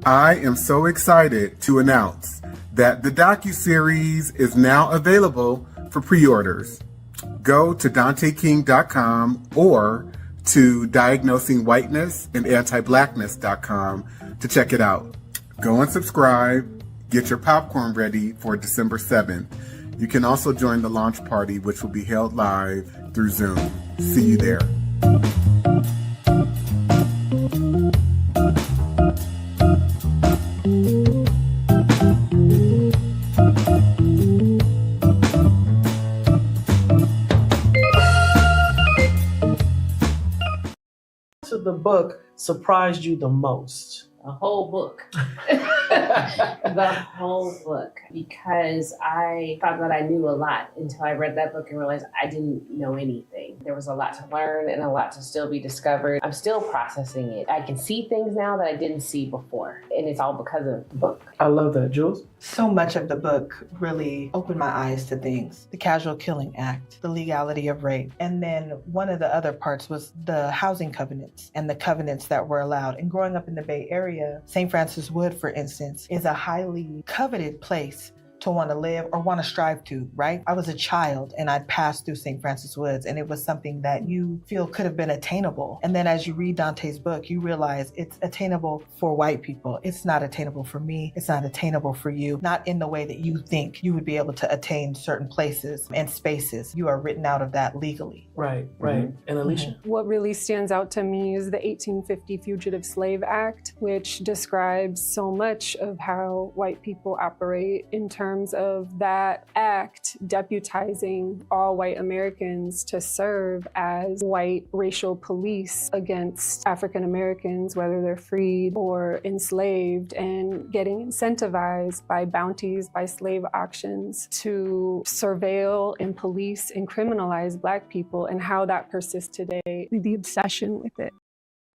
I am so excited to announce that the Docuseries is now available for pre-orders. Go to DanteKing.com or to DiagnosingWhitenessAndAntiblackness.com to check it out. Go and subscribe. Get your popcorn ready for December 7th. You can also join the launch party, which will be held live through Zoom. See you there. The book surprised you the most? A whole book. The whole book. Because I thought that I knew a lot until I read that book and realized I didn't know anything. There was a lot to learn and a lot to still be discovered. I'm still processing it. I can see things now that I didn't see before. And it's all because of the book. I love that. Jules? So much of the book really opened my eyes to things. The Casual Killing Act, the legality of rape. And then one of the other parts was the housing covenants and the covenants that were allowed. And growing up in the Bay Area, St. Francis Wood, for instance, is a highly coveted place to want to live or want to strive to, right? I was a child and I'd passed through St. Francis Woods and it was something that you feel could have been attainable. And then as you read Dante's book, you realize it's attainable for white people. It's not attainable for me. It's not attainable for you. Not in the way that you think you would be able to attain certain places and spaces. You are written out of that legally. Right. And Alicia? What really stands out to me is the 1850 Fugitive Slave Act, which describes so much of how white people operate in terms of that act deputizing all white Americans to serve as white racial police against African Americans, whether they're freed or enslaved, and getting incentivized by bounties, by slave auctions to surveil and police and criminalize Black people, and how that persists today, the obsession with it.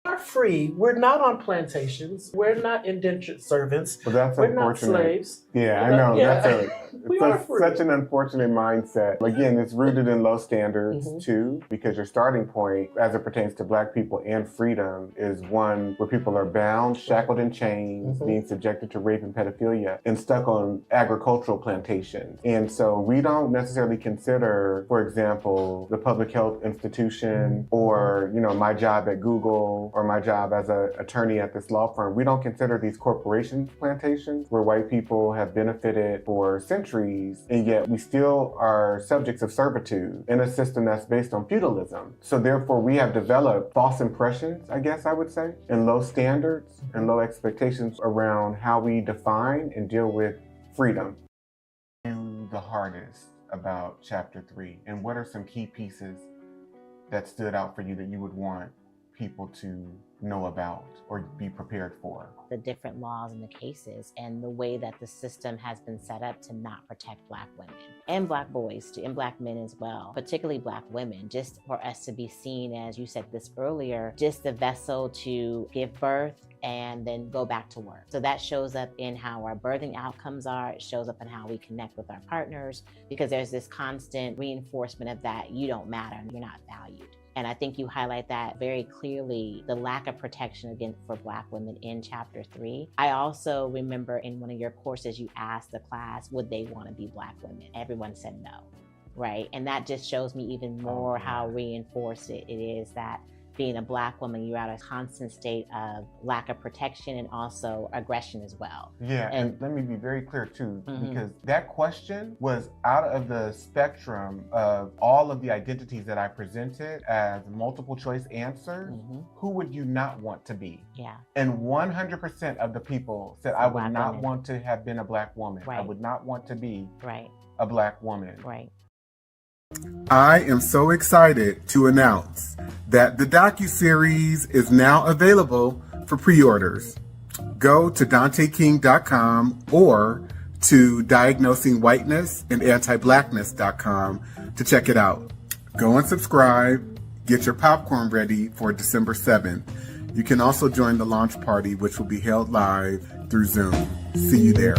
We're free. We're not on plantations. We're not indentured servants. Well, that's We're unfortunate. not slaves. Yeah, I know. Yeah. That's such an unfortunate mindset. Again, it's rooted in low standards too, because your starting point, as it pertains to Black people and freedom, is one where people are bound, shackled in chains, being subjected to rape and pedophilia, and stuck on agricultural plantations. And so we don't necessarily consider, for example, the public health institution or, my job at Google or my job as an attorney at this law firm. We don't consider these corporation plantations where white people have benefited for centuries, and yet we still are subjects of servitude in a system that's based on feudalism. So therefore we have developed false impressions, I guess I would say, and low standards and low expectations around how we define and deal with freedom. The hardest about chapter 3, and what are some key pieces that stood out for you that you would want people to know about or be prepared for? The different laws and the cases and the way that the system has been set up to not protect Black women and Black boys too, and Black men as well, particularly Black women, just for us to be seen, as you said this earlier, just the vessel to give birth and then go back to work. So that shows up in how our birthing outcomes are. It shows up in how we connect with our partners, because there's this constant reinforcement of that you don't matter and you're not valued. And I think you highlight that very clearly, the lack of protection for Black women in chapter 3. I also remember in one of your courses, you asked the class, would they want to be Black women? Everyone said no, right? And that just shows me even more how reinforced it is that being a Black woman, you're at a constant state of lack of protection and also aggression as well. Yeah, and let me be very clear too, because that question was out of the spectrum of all of the identities that I presented as multiple choice answers. Who would you not want to be? Yeah. And 100% of the people said, I would not want to have been a Black woman. Right. I would not want to be right. a Black woman. Right. I am so excited to announce that the Docuseries is now available for pre-orders. Go to DanteKing.com or to DiagnosingWhitenessAndAntiblackness.com to check it out. Go and subscribe. Get your popcorn ready for December 7th. You can also join the launch party, which will be held live through Zoom. See you there.